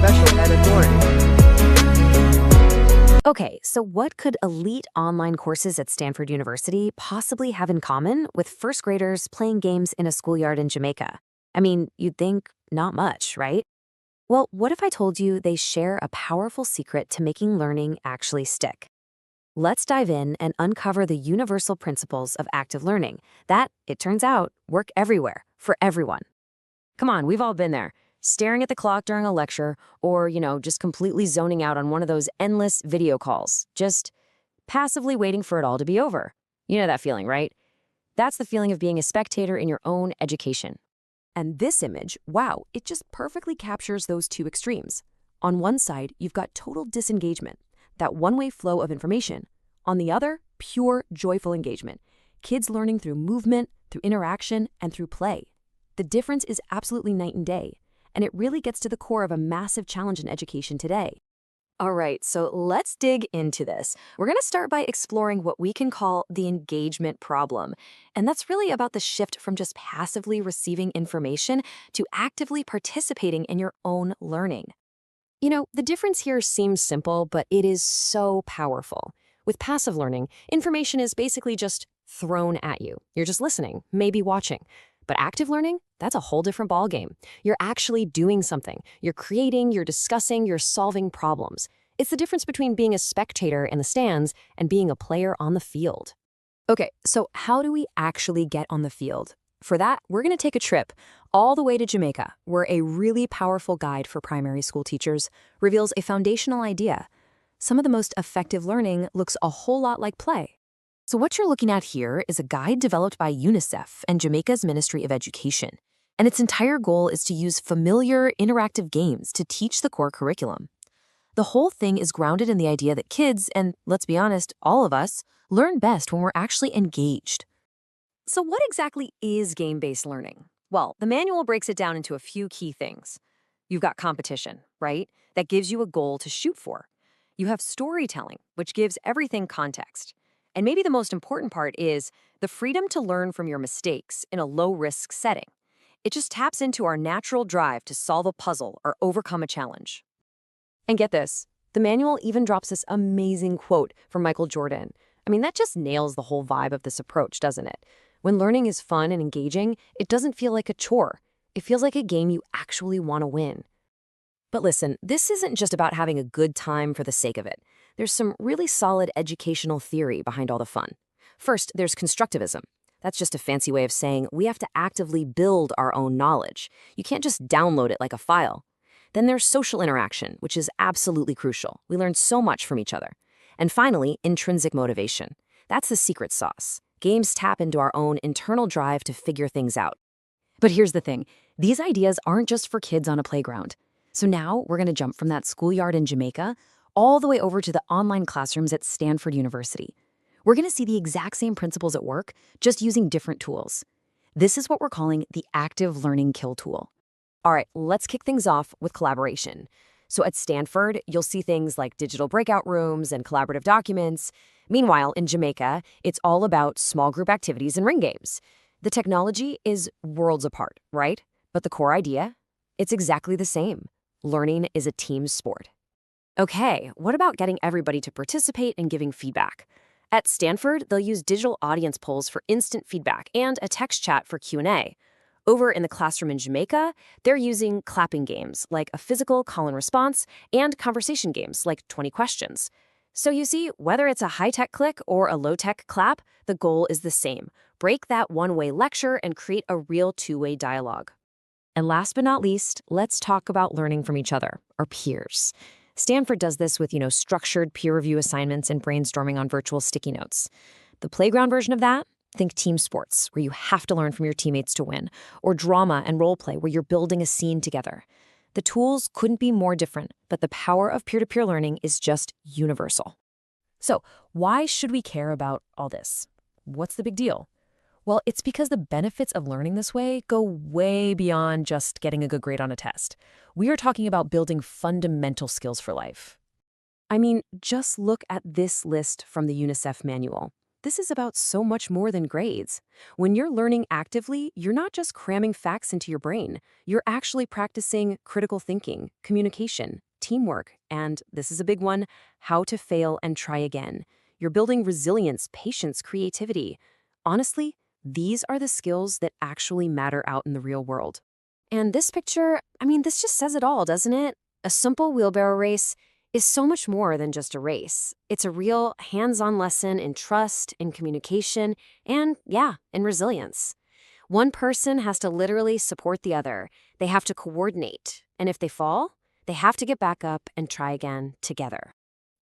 special ed authority. Okay, so what could elite online courses at Stanford University possibly have in common with first graders playing games in a schoolyard in Jamaica? I mean, you'd think not much, right? Well, what if I told you they share a powerful secret to making learning actually stick? Let's dive in and uncover the universal principles of active learning that, it turns out, work everywhere, for everyone. Come on, we've all been there. Staring at the clock during a lecture, or, just completely zoning out on one of those endless video calls, just passively waiting for it all to be over. You know that feeling, right? That's the feeling of being a spectator in your own education. And this image, wow, it just perfectly captures those two extremes. On one side, you've got total disengagement, that one-way flow of information. On the other, pure, joyful engagement. Kids learning through movement, through interaction, and through play. The difference is absolutely night and day, and it really gets to the core of a massive challenge in education today. All right, so let's dig into this. We're going to start by exploring what we can call the engagement problem. And that's really about the shift from just passively receiving information to actively participating in your own learning. The difference here seems simple, but it is so powerful. With passive learning, information is basically just thrown at you. You're just listening, maybe watching. But active learning, that's a whole different ballgame. You're actually doing something. You're creating, you're discussing, you're solving problems. It's the difference between being a spectator in the stands and being a player on the field. Okay, so how do we actually get on the field? For that, we're going to take a trip all the way to Jamaica, where a really powerful guide for primary school teachers reveals a foundational idea. Some of the most effective learning looks a whole lot like play. So what you're looking at here is a guide developed by UNICEF and Jamaica's Ministry of Education. And its entire goal is to use familiar, interactive games to teach the core curriculum. The whole thing is grounded in the idea that kids, and let's be honest, all of us, learn best when we're actually engaged. So what exactly is game-based learning? Well, the manual breaks it down into a few key things. You've got competition, right? That gives you a goal to shoot for. You have storytelling, which gives everything context. And maybe the most important part is the freedom to learn from your mistakes in a low-risk setting. It just taps into our natural drive to solve a puzzle or overcome a challenge. And get this, the manual even drops this amazing quote from Michael Jordan. I mean, that just nails the whole vibe of this approach, doesn't it? When learning is fun and engaging, it doesn't feel like a chore. It feels like a game you actually want to win. But listen, this isn't just about having a good time for the sake of it. There's some really solid educational theory behind all the fun. First, there's constructivism. That's just a fancy way of saying we have to actively build our own knowledge. You can't just download it like a file. Then there's social interaction, which is absolutely crucial. We learn so much from each other. And finally, intrinsic motivation. That's the secret sauce. Games tap into our own internal drive to figure things out. But here's the thing. These ideas aren't just for kids on a playground. So now we're going to jump from that schoolyard in Jamaica all the way over to the online classrooms at Stanford University. We're going to see the exact same principles at work, just using different tools. This is what we're calling the active learning kill tool. All right, let's kick things off with collaboration. So at Stanford, you'll see things like digital breakout rooms and collaborative documents. Meanwhile, in Jamaica, it's all about small group activities and ring games. The technology is worlds apart, right? But the core idea? It's exactly the same. Learning is a team sport. Okay, what about getting everybody to participate and giving feedback? At Stanford, they'll use digital audience polls for instant feedback and a text chat for Q&A. Over in the classroom in Jamaica, they're using clapping games like a physical call and response and conversation games like 20 questions. So you see, whether it's a high-tech click or a low-tech clap, the goal is the same. Break that one-way lecture and create a real two-way dialogue. And last but not least, let's talk about learning from each other, our peers. Stanford does this with, structured peer review assignments and brainstorming on virtual sticky notes. The playground version of that? Think team sports, where you have to learn from your teammates to win, or drama and role play, where you're building a scene together. The tools couldn't be more different, but the power of peer-to-peer learning is just universal. So, why should we care about all this? What's the big deal? Well, it's because the benefits of learning this way go way beyond just getting a good grade on a test. We are talking about building fundamental skills for life. I mean, just look at this list from the UNICEF manual. this is about so much more than grades. When you're learning actively, you're not just cramming facts into your brain. You're actually practicing critical thinking, communication, teamwork, and this is a big one, how to fail and try again. You're building resilience, patience, creativity. Honestly, these are the skills that actually matter out in the real world. And this picture, this just says it all, doesn't it? A simple wheelbarrow race is so much more than just a race. It's a real hands-on lesson in trust, in communication, and yeah, in resilience. One person has to literally support the other. They have to coordinate. And if they fall, they have to get back up and try again together.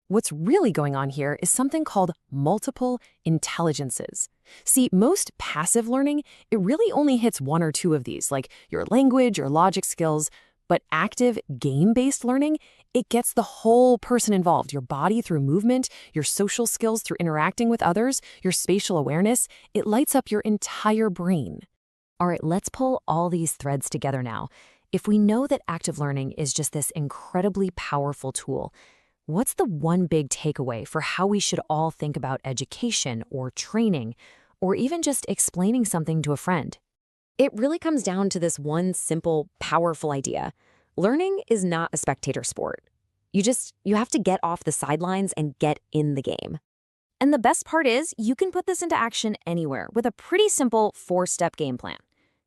What's really going on here is something called multiple intelligences. See, most passive learning, it really only hits one or two of these, like your language or logic skills. But active, game-based learning, it gets the whole person involved, your body through movement, your social skills through interacting with others, your spatial awareness. It lights up your entire brain. All right, let's pull all these threads together now. If we know that active learning is just this incredibly powerful tool, what's the one big takeaway for how we should all think about education or training, or even just explaining something to a friend? It really comes down to this one simple, powerful idea. Learning is not a spectator sport. You have to get off the sidelines and get in the game. And the best part is, you can put this into action anywhere with a pretty simple 4-step game plan.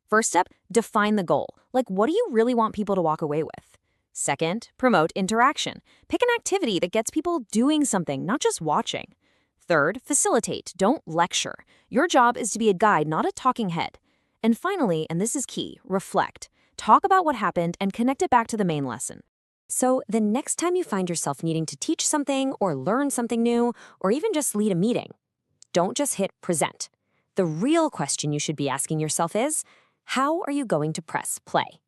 First step, define the goal. Like, what do you really want people to walk away with? Second, promote interaction. Pick an activity that gets people doing something, not just watching. Third, facilitate. Don't lecture. Your job is to be a guide, not a talking head. And finally, and this is key, reflect. Talk about what happened and connect it back to the main lesson. So the next time you find yourself needing to teach something or learn something new, or even just lead a meeting, don't just hit present. The real question you should be asking yourself is, how are you going to press play?